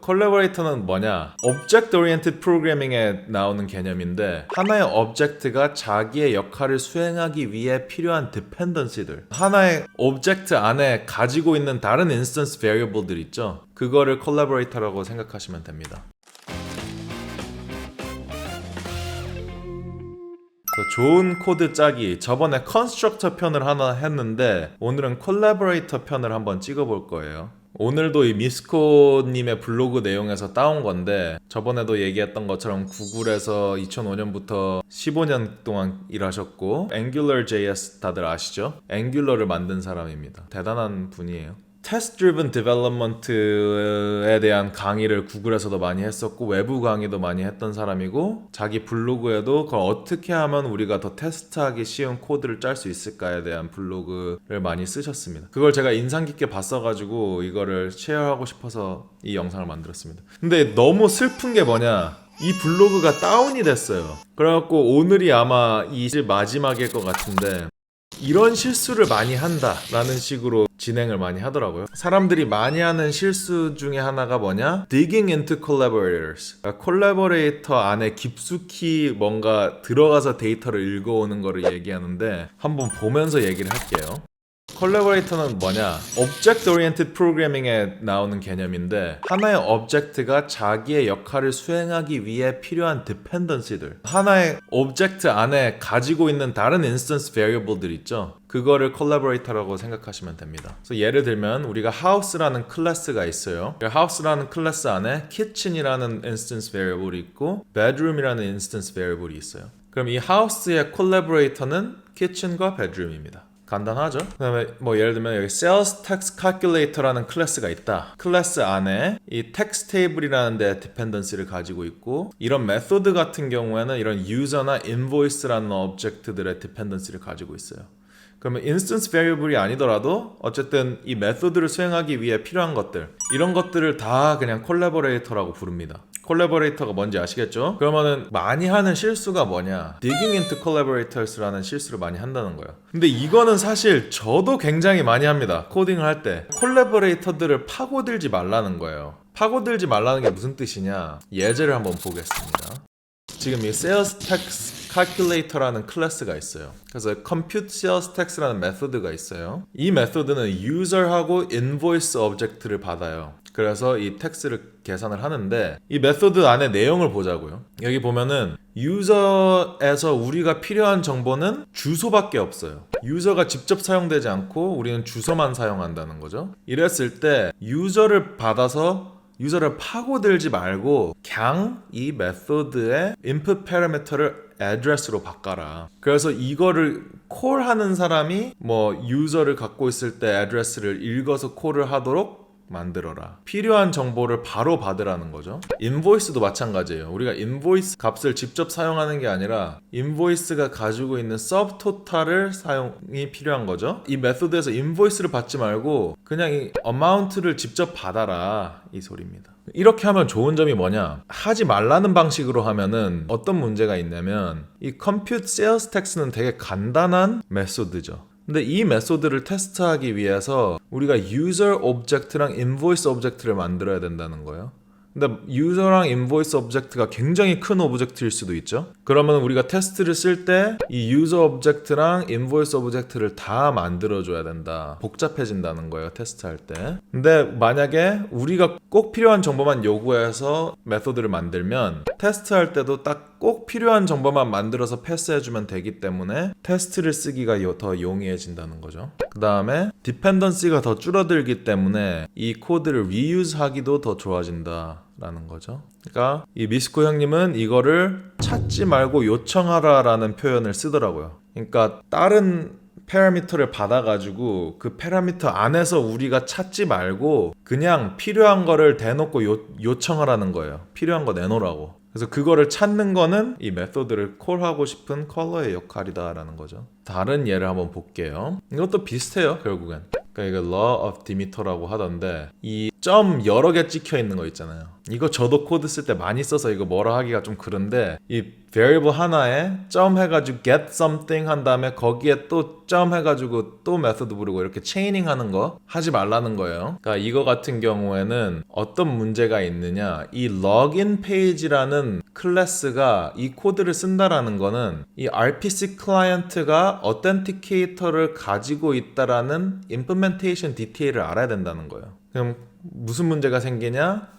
콜라보레이터는 뭐냐? Object Oriented Programming에 나오는 개념인데 하나의 object가 자기의 역할을 수행하기 위해 필요한 dependency들, 하나의 object 안에 가지고 있는 다른 instance variable들 있죠? 그거를 콜라보레이터라고 생각하시면 됩니다. 좋은 코드 짜기, 저번에 컨스트럭터 편을 하나 했는데 오늘은 콜라보레이터 편을 한번 찍어볼 거예요. 오늘도 이 미스코님의 블로그 내용에서 따온 건데 저번에도 얘기했던 것처럼 구글에서 2005년부터 15년 동안 일하셨고 AngularJS 다들 아시죠? 앵귤러를 만든 사람입니다. 대단한 분이에요. Test Driven Development에 대한 강의를 구글에서도 많이 했었고 외부 강의도 많이 했던 사람이고 자기 블로그에도 그걸 어떻게 하면 우리가 더 테스트하기 쉬운 코드를 짤 수 있을까에 대한 블로그를 많이 쓰셨습니다. 그걸 제가 인상 깊게 봤어가지고 이거를 쉐어하고 싶어서 이 영상을 만들었습니다. 근데 너무 슬픈 게 뭐냐, 이 블로그가 다운이 됐어요. 그래갖고 오늘이 아마 이 마지막일 것 같은데 이런 실수를 많이 한다라는 식으로 진행을 많이 하더라고요. 사람들이 많이 하는 실수 중에 하나가 뭐냐? Digging into collaborators. 그러니까 콜라보레이터 안에 깊숙이 뭔가 들어가서 데이터를 읽어오는 거를 얘기하는데 한번 보면서 얘기를 할게요. 콜라보레이터는 뭐냐? Object Oriented Programming에 나오는 개념인데 하나의 object가 자기의 역할을 수행하기 위해 필요한 dependency들, 하나의 object 안에 가지고 있는 다른 instance variable들 있죠? 그거를 콜라보레이터라고 생각하시면 됩니다. 그래서 예를 들면 우리가 house라는 클래스가 있어요. house라는 클래스 안에 kitchen이라는 instance variable이 있고 bedroom이라는 instance variable이 있어요. 그럼 이 house의 콜라보레이터는 kitchen과 bedroom입니다. 간단하죠? 그 다음에 뭐 예를 들면 여기 sales tax calculator라는 클래스가 있다. 클래스 안에 이 tax table이라는 데 dependency를 가지고 있고 이런 메소드 같은 경우에는 이런 user나 invoice라는 object들의 dependency를 가지고 있어요. 그러면 instance variable이 아니더라도 어쨌든 이 메소드를 수행하기 위해 필요한 것들, 이런 것들을 다 그냥 콜라보레이터라고 부릅니다. 콜라보레이터가 뭔지 아시겠죠? 그러면은 많이 하는 실수가 뭐냐? Digging into collaborators라는 실수를 많이 한다는 거예요. 근데 이거는 사실 저도 굉장히 많이 합니다. 코딩을 할 때 콜라보레이터들을 파고들지 말라는 거예요. 파고들지 말라는 게 무슨 뜻이냐? 예제를 한번 보겠습니다. 지금 이 sales tax calculator라는 클래스가 있어요. 그래서 compute sales tax라는 메소드가 있어요. 이 메소드는 user하고 invoice object를 받아요. 그래서 이 텍스를 계산을 하는데 이 메소드 안에 내용을 보자고요. 여기 보면은 유저에서 우리가 필요한 정보는 주소밖에 없어요. 유저가 직접 사용되지 않고 우리는 주소만 사용한다는 거죠. 이랬을 때 유저를 받아서 유저를 파고들지 말고 그냥 이 메소드의 input parameter를 address로 바꿔라. 그래서 이거를 콜하는 사람이 뭐 유저를 갖고 있을 때 address를 읽어서 콜을 하도록 만들어라. 필요한 정보를 바로 받으라는 거죠. 인보이스도 마찬가지예요. 우리가 인보이스 값을 직접 사용하는 게 아니라 인보이스가 가지고 있는 subtotal을 사용이 필요한 거죠. 이 메소드에서 인보이스를 받지 말고 그냥 이 amount를 직접 받아라, 이 소리입니다. 이렇게 하면 좋은 점이 뭐냐? 하지 말라는 방식으로 하면은 어떤 문제가 있냐면 이 compute sales tax는 되게 간단한 메소드죠. 근데 이 메소드를 테스트하기 위해서 우리가 user object랑 invoice object를 만들어야 된다는 거예요. 근데 user랑 invoice object가 굉장히 큰 오브젝트일 수도 있죠. 그러면 우리가 테스트를 쓸 때 이 user object랑 invoice object를 다 만들어줘야 된다. 복잡해진다는 거예요, 테스트할 때. 근데 만약에 우리가 꼭 필요한 정보만 요구해서 메소드를 만들면 테스트할 때도 딱 꼭 필요한 정보만 만들어서 패스해주면 되기 때문에 테스트를 쓰기가 더 용이해진다는 거죠. 그 다음에 디펜던시가 더 줄어들기 때문에 이 코드를 reuse 하기도 더 좋아진다 라는 거죠. 그러니까 이 미스코 형님은 이거를 찾지 말고 요청하라 라는 표현을 쓰더라고요. 그러니까 다른 파라미터를 받아가지고 그 파라미터 안에서 우리가 찾지 말고 그냥 필요한 거를 대놓고 요청하라는 거예요. 필요한 거 내놓으라고. 그래서 그거를 찾는 거는 이 메소드를 콜하고 싶은 컬러의 역할이다 라는 거죠. 다른 예를 한번 볼게요. 이것도 비슷해요, 결국엔. 그러니까 이거 law of Demeter라고 하던데 이 점 여러 개 찍혀 있는 거 있잖아요. 이거 저도 코드 쓸 때 많이 써서 이거 뭐라 하기가 좀 그런데 이 variable 하나에 점 해가지고 get something 한 다음에 거기에 또 점 해가지고 또 메서드 부르고 이렇게 체이닝 하는 거 하지 말라는 거예요. 그러니까 이거 같은 경우에는 어떤 문제가 있느냐, 이 login page라는 클래스가 이 코드를 쓴다라는 거는 이 RPC 클라이언트가 authenticator를 가지고 있다라는 implementation 디테일을 알아야 된다는 거예요. 그럼 무슨 문제가 생기냐?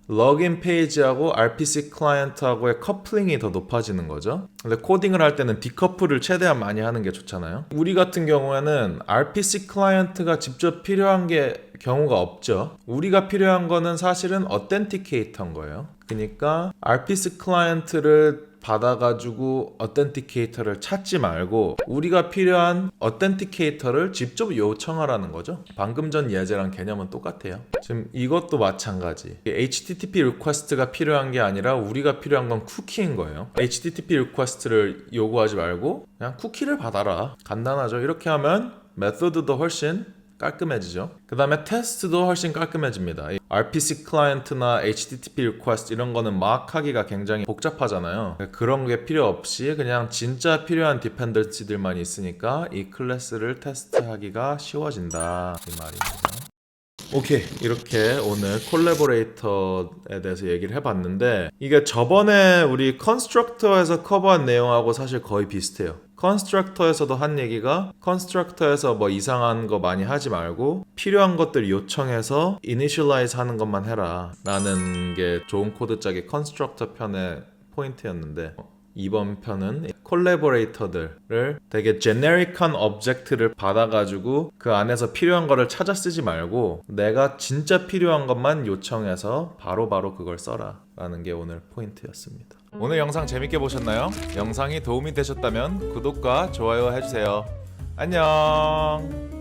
로그인 페이지하고 RPC 클라이언트하고의 커플링이 더 높아지는 거죠. 근데 코딩을 할 때는 디커플을 최대한 많이 하는 게 좋잖아요. 우리 같은 경우에는 RPC 클라이언트가 직접 필요한 게 경우가 없죠. 우리가 필요한 거는 사실은 authenticator인 거예요. 그러니까 RPC 클라이언트를 받아가지고 authenticator를 찾지 말고 우리가 필요한 authenticator를 직접 요청하라는 거죠. 방금 전 예제랑 개념은 똑같아요. 지금 이것도 마찬가지. HTTP request가 필요한 게 아니라 우리가 필요한 건 쿠키인 거예요. HTTP request를 요구하지 말고 그냥 쿠키를 받아라. 간단하죠. 이렇게 하면 메소드도 훨씬 깔끔해지죠. 그 다음에 테스트도 훨씬 깔끔해집니다. RPC 클라이언트나 HTTP request 이런 거는 막 하기가 굉장히 복잡하잖아요. 그런 게 필요 없이 그냥 진짜 필요한 디펜던시들만 있으니까 이 클래스를 테스트하기가 쉬워진다 이 말입니다. 오케이, 이렇게 오늘 콜라보레이터에 대해서 얘기를 해봤는데 이게 저번에 우리 컨스트럭터에서 커버한 내용하고 사실 거의 비슷해요. 컨스트럭터에서도 한 얘기가 컨스트럭터에서 뭐 이상한 거 많이 하지 말고 필요한 것들 요청해서 이니셜라이즈 하는 것만 해라 라는 게 좋은 코드 짝의 컨스트럭터 편의 포인트였는데 이번 편은 콜라보레이터들을 되게 제네릭한 오브젝트를 받아가지고 그 안에서 필요한 거를 찾아 쓰지 말고 내가 진짜 필요한 것만 요청해서 바로바로 그걸 써라 라는 게 오늘 포인트였습니다. 오늘 영상 재밌게 보셨나요? 영상이 도움이 되셨다면 구독과 좋아요 해주세요. 안녕.